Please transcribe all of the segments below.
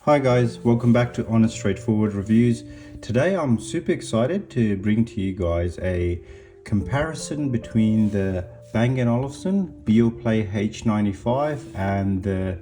Hi guys, welcome back to Honest Straightforward Reviews. Today I'm super excited to bring to you guys a comparison between the Bang & Olufsen Beoplay H95 and the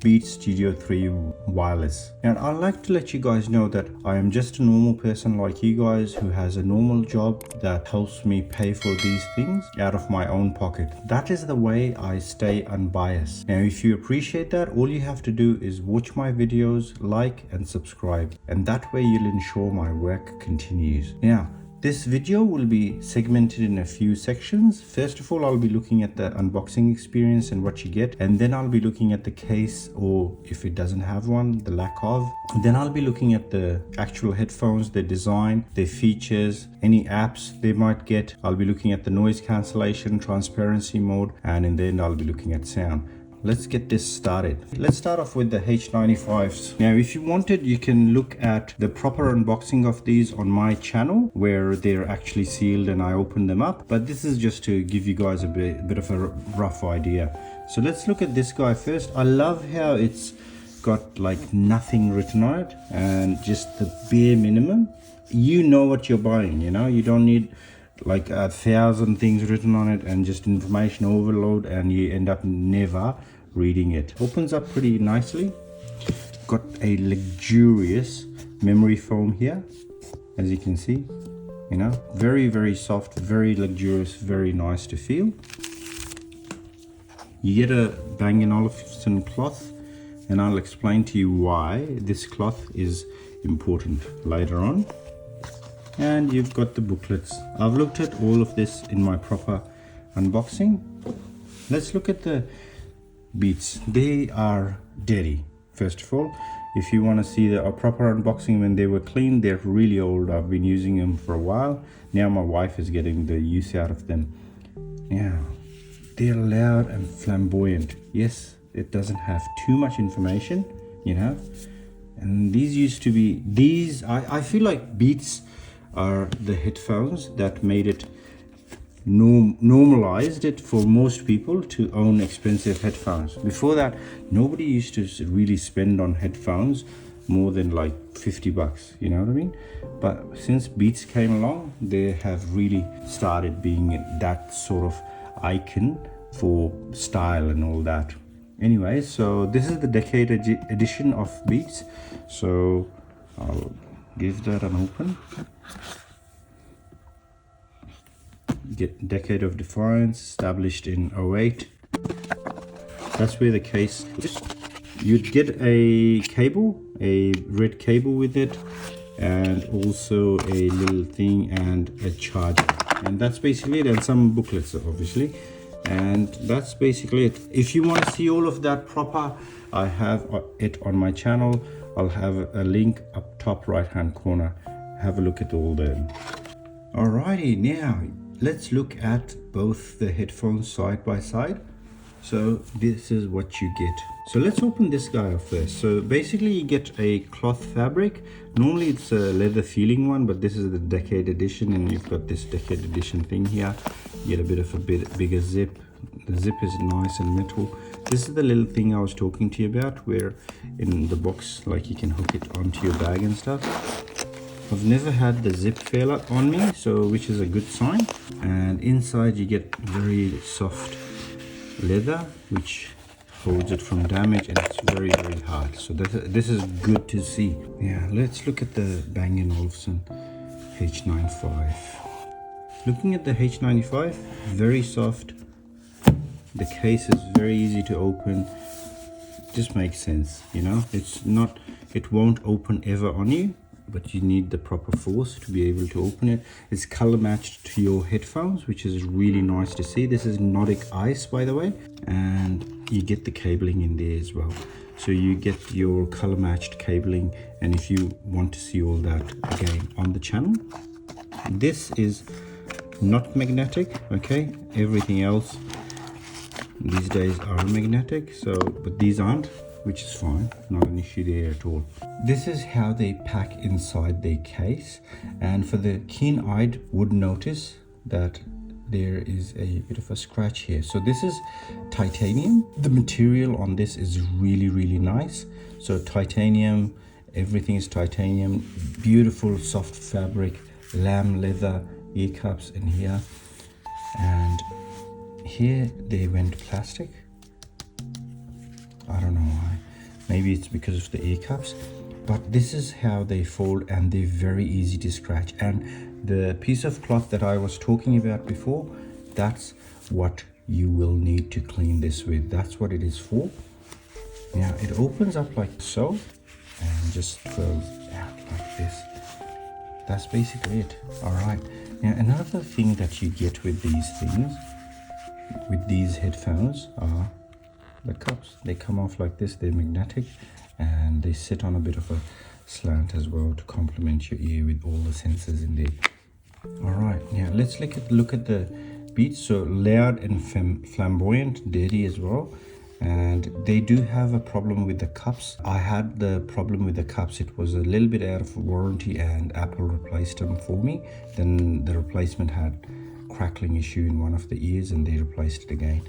Studio3 Wireless. And I'd like to let you guys know that I am just a normal person like you guys who has a normal job that helps me pay for these things out of my own pocket. That is the way I stay unbiased. Now if you appreciate that, all you have to do is watch my videos, like and subscribe, and that way you'll ensure my work continues. Now this video will be segmented in a few sections. First of all, I'll be looking at the unboxing experience and what you get, and then I'll be looking at the case, or if it doesn't have one, the lack of. Then I'll be looking at the actual headphones, their design, their features, any apps they might get. I'll be looking at the noise cancellation, transparency mode, and in the end I'll be looking at sound. Let's get this started. Let's start off with the H95s. Now, if you wanted, you can look at the proper unboxing of these on my channel where they're actually sealed and I open them up. But this is just to give you guys a bit of a rough idea. So let's look at this guy first. I love how it's got like nothing written on it and just the bare minimum. You know what you're buying, you know? You don't need like 1,000 things written on it and just information overload, and you end up never reading it. Opens up pretty nicely. Got a luxurious memory foam here, as you can see, you know, very soft, very luxurious, very nice to feel. You get a Bang & Olufsen cloth, and I'll explain to you why this cloth is important later on. And you've got the booklets. I've looked at all of this in my proper unboxing. Let's look at the Beats. They are dirty. First of all, if you want to see a proper unboxing when they were clean, they're really old. I've been using them for a while. Now my wife is getting the use out of them. Now, they're loud and flamboyant. Yes, it doesn't have too much information, you know. And these used to be, I feel like Beats are the headphones that made it normalized it for most people to own expensive headphones. Before that, nobody used to really spend on headphones more than like 50 bucks, you know what I mean? But since Beats came along, they have really started being that sort of icon for style and all that. Anyway, so this is the decade edition of Beats, so I'll give that an open. Get Decade of Defiance, established in 08. That's where the case, you'd get a cable, a red cable with it, and also a little thing and a charger, and that's basically it, and some booklets obviously, and that's basically it. If you want to see all of that proper, I have it on my channel. I'll have a link up top right hand corner. Have a look at all them. Alrighty, now let's look at both the headphones side by side. So this is what you get. So let's open this guy up first. So basically you get a cloth fabric. Normally it's a leather feeling one, but this is the Decade edition, and you've got this Decade edition thing here. You get a bit of a bigger zip. The zip is nice and metal. This is the little thing I was talking to you about, where in the box, like you can hook it onto your bag and stuff. I've never had the zip fail up on me, so which is a good sign. And inside you get very soft leather, which holds it from damage, and it's very hard. So this is good to see. Yeah, let's look at the Bang & Olufsen H95. Looking at the H95, very soft. The case is very easy to open. Just makes sense, you know. It won't open ever on you, but you need the proper force to be able to open it. It's color matched to your headphones, which is really nice to see. This is Nordic Ice, by the way, and you get the cabling in there as well. So you get your color matched cabling, and if you want to see all that, again, on the channel. This is not magnetic, okay? Everything else these days are magnetic, so but these aren't, which is fine, not an issue there at all. This is how they pack inside their case, and for the keen-eyed would notice that there is a bit of a scratch here. So this is titanium. The material on this is really nice. So titanium, everything is titanium. Beautiful soft fabric, lamb leather ear cups in here, and here they went plastic. I don't know why. Maybe it's because of the ear cups, but this is how they fold, and they're very easy to scratch. And the piece of cloth that I was talking about before, that's what you will need to clean this with. That's what it is for. Now it opens up like so and just goes out like this. That's basically it. All right. Now another thing that you get with these things, with these headphones, are the cups. They come off like this. They're magnetic, and they sit on a bit of a slant as well to complement your ear with all the sensors in there. All right, now let's look at the beats. So loud and flamboyant, dirty as well. And they do have a problem with the cups. I had the problem with the cups. It was a little bit out of warranty, and Apple replaced them for me. Then the replacement had crackling issue in one of the ears, and they replaced it again.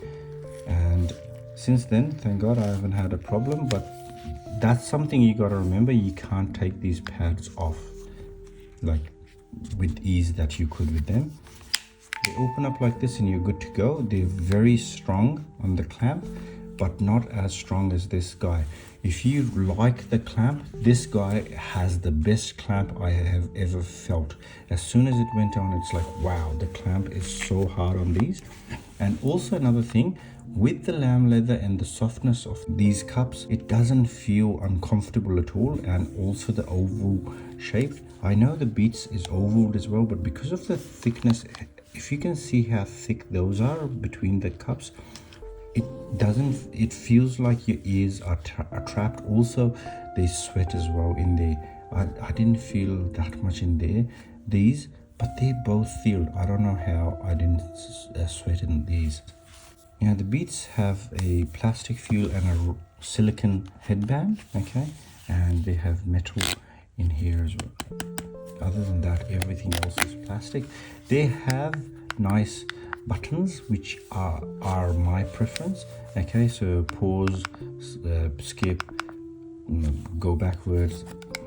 And since then, thank God, I haven't had a problem. But that's something you got to remember. You can't take these pads off like with ease that you could with them. They open up like this and you're good to go. They're very strong on the clamp, but not as strong as this guy. If you like the clamp, this guy has the best clamp I have ever felt. As soon as it went on, it's like, wow, the clamp is so hard on these. And also another thing, with the lamb leather and the softness of these cups, it doesn't feel uncomfortable at all. And also the oval shape. I know the Beats is oval as well, but because of the thickness, if you can see how thick those are between the cups, it feels like your ears are trapped. Also, they sweat as well in there. I didn't feel that much in there, these, but they both sealed. I don't know how I didn't sweat in these. Now the Beats have a plastic feel and a silicone headband, okay, and they have metal in here as well. Other than that, everything else is plastic. They have nice buttons, which are my preference, okay, so pause, skip, go backwards,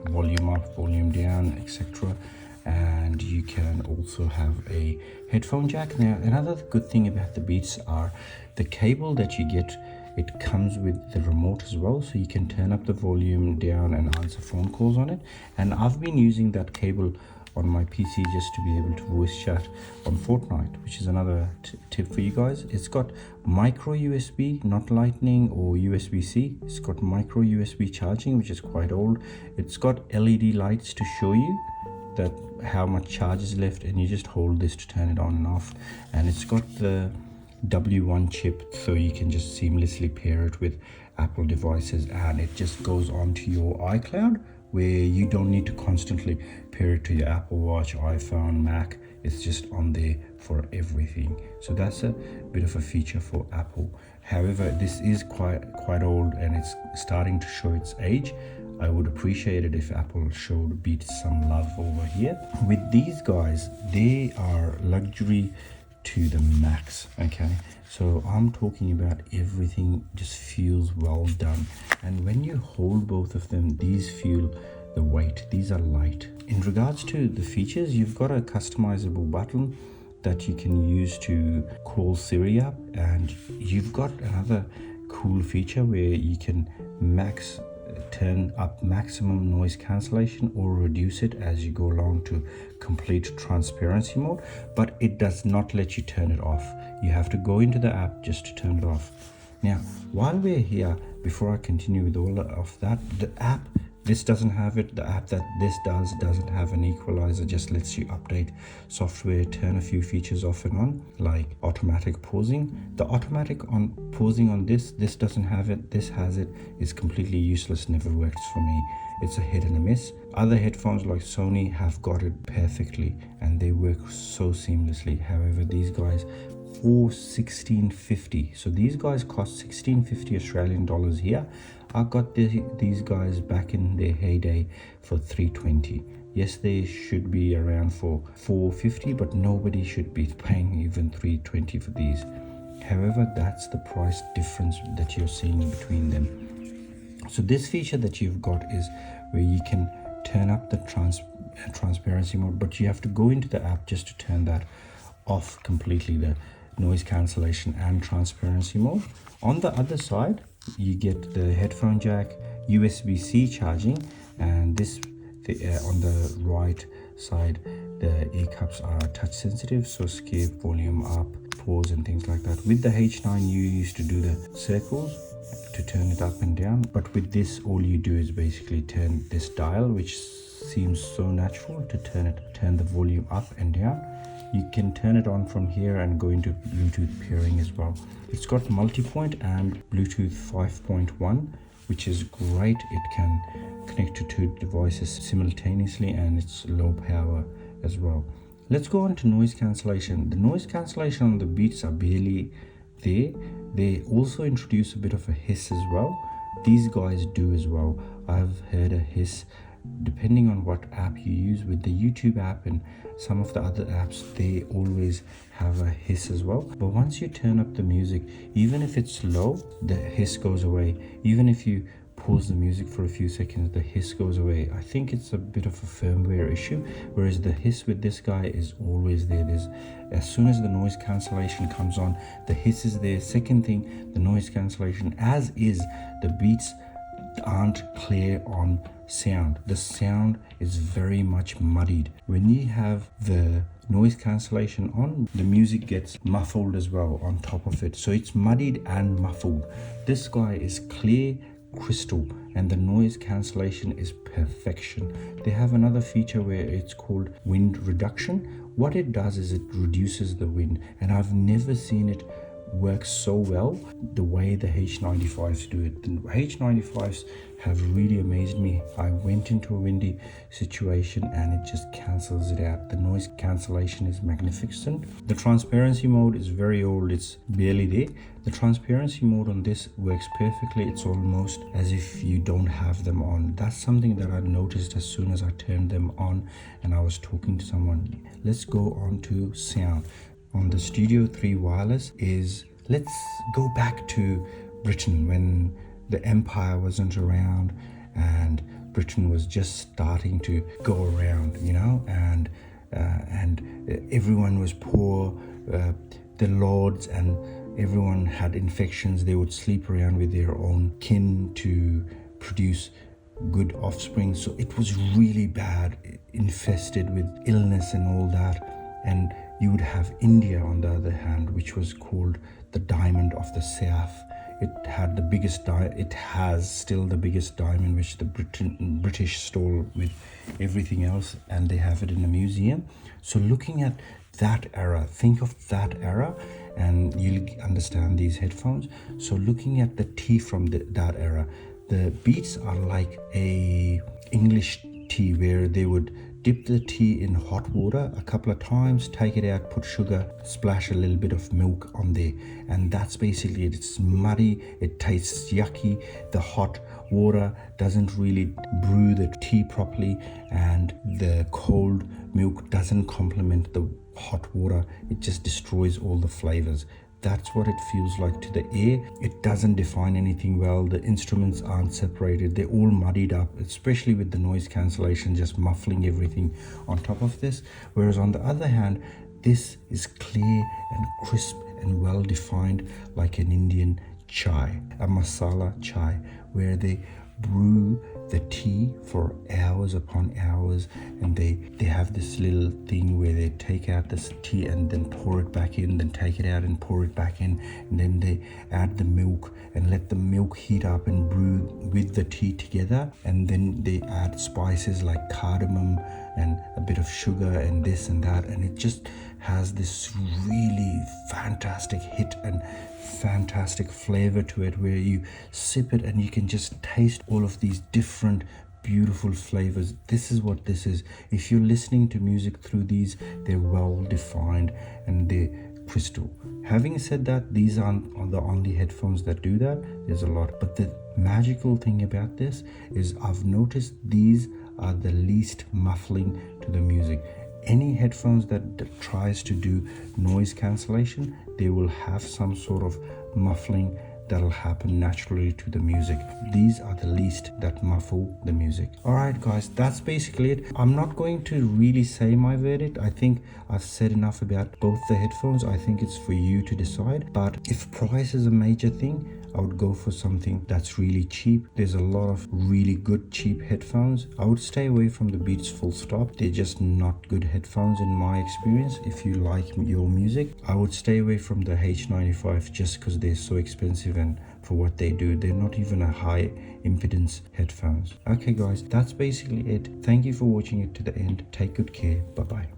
volume up, volume down, etc. And you can also have a headphone jack. Now another good thing about the Beats are the cable that you get. It comes with the remote as well, so you can turn up the volume down and answer phone calls on it. And I've been using that cable on my PC just to be able to voice chat on Fortnite, which is another tip for you guys. It's got micro USB, not lightning or USB-C. It's got micro USB charging, which is quite old. It's got LED lights to show you that how much charge is left, and you just hold this to turn it on and off. And it's got the W1 chip, so you can just seamlessly pair it with Apple devices, and it just goes onto your iCloud, where you don't need to constantly pair it to your Apple Watch, iPhone, Mac. It's just on there for everything. So that's a bit of a feature for Apple. However, this is quite old and it's starting to show its age. I would appreciate it if Apple showed Beats some love over here. With these guys, they are luxury to the max, okay? So I'm talking about everything just feels well done. And when you hold both of them, these feel the weight. These are light. In regards to the features, you've got a customizable button that you can use to call Siri up, and you've got another cool feature where you can turn up maximum noise cancellation or reduce it as you go along to complete transparency mode, but it does not let you turn it off. You have to go into the app just to turn it off. Now, while we're here, before I continue with all of that, the app, this doesn't have it. The app that this doesn't have an equalizer, just lets you update software, turn a few features off and on, like automatic pausing. The automatic pausing on this doesn't have it. This has it. It's completely useless, never works for me. It's a hit and a miss. Other headphones like Sony have got it perfectly and they work so seamlessly. However, these guys, for $16.50. So these guys cost $16.50 Australian dollars here. I got these guys back in their heyday for 320. Yes, they should be around for 450, but nobody should be paying even 320 for these. However, that's the price difference that you're seeing between them. So this feature that you've got is where you can turn up the transparency mode, but you have to go into the app just to turn that off completely, the noise cancellation and transparency mode. On the other side, you get the headphone jack, USB-C charging, and this on the right side, the ear cups are touch sensitive, so skip, volume up, pause and things like that. With the H9 you used to do the circles to turn it up and down, but with this all you do is basically turn this dial, which seems so natural, to turn the volume up and down. You can turn it on from here and go into Bluetooth pairing as well. It's got multi-point and Bluetooth 5.1, which is great. It can connect to 2 devices simultaneously, and it's low power as well. Let's go on to noise cancellation. The noise cancellation on the Beats are barely there. They also introduce a bit of a hiss as well. These guys do as well. I've heard a hiss depending on what app you use. With the YouTube app and some of the other apps, they always have a hiss as well. But once you turn up the music, even if it's low, the hiss goes away. Even if you pause the music for a few seconds, the hiss goes away. I think it's a bit of a firmware issue, whereas the hiss with this guy is always there. As soon as the noise cancellation comes on, the hiss is there. Second thing, the noise cancellation, as is, the Beats aren't clear on sound. The sound is very much muddied. When you have the noise cancellation on, the music gets muffled as well on top of it, so it's muddied and muffled. This guy is clear crystal, and the noise cancellation is perfection. They have another feature where it's called wind reduction. What it does is it reduces the wind, and I've never seen it work so well the way the H95s do it. The H95s have really amazed me. I went into a windy situation and it just cancels it out. The noise cancellation is magnificent. The transparency mode is very old, it's barely there. The transparency mode on this works perfectly. It's almost as if you don't have them on. That's something that I noticed as soon as I turned them on and I was talking to someone. Let's go on to sound. On the Studio 3 Wireless let's go back to Britain when the Empire wasn't around and Britain was just starting to go around, you know, and everyone was poor, the lords and everyone had infections. They would sleep around with their own kin to produce good offspring, so it was really bad, infested with illness and all that. And you would have India on the other hand, which was called the diamond of the South. It had the biggest it has still the biggest diamond, which the British stole with everything else, and they have it in a museum. So looking at that era, think of that era and you'll understand these headphones. So looking at the tea from that era, the Beats are like a English tea where they would dip the tea in hot water a couple of times, take it out, put sugar, splash a little bit of milk on there, and that's basically it. It's muddy, it tastes yucky. The hot water doesn't really brew the tea properly, and the cold milk doesn't complement the hot water. It just destroys all the flavors. That's what it feels like to the ear. It doesn't define anything well. The instruments aren't separated. They're all muddied up, especially with the noise cancellation just muffling everything on top of this. Whereas on the other hand, this is clear and crisp and well defined, like an Indian chai, a masala chai, where they brew the tea for hours upon hours, and they have this little thing where they take out this tea and then pour it back in, then take it out and pour it back in, and then they add the milk and let the milk heat up and brew with the tea together, and then they add spices like cardamom and a bit of sugar and this and that, and it just has this really fantastic hit and fantastic flavor to it, where you sip it and you can just taste all of these different beautiful flavors. This is what this is. If you're listening to music through these, they're well defined and they're crystal. Having said that, these aren't the only headphones that do that. There's a lot, but the magical thing about this is I've noticed these are the least muffling to the music. Any headphones that tries to do noise cancellation, they will have some sort of muffling that'll happen naturally to the music. These are the least that muffle the music. Alright guys, that's basically it. I'm not going to really say my verdict. I think I've said enough about both the headphones. I think it's for you to decide, but if price is a major thing, I would go for something that's really cheap. There's a lot of really good cheap headphones. I would stay away from the Beats full stop. They're just not good headphones in my experience. If you like your music, I would stay away from the H95 just because they're so expensive, and for what they do, they're not even a high impedance headphones. Okay guys, that's basically it. Thank you for watching it to the end. Take good care. Bye bye.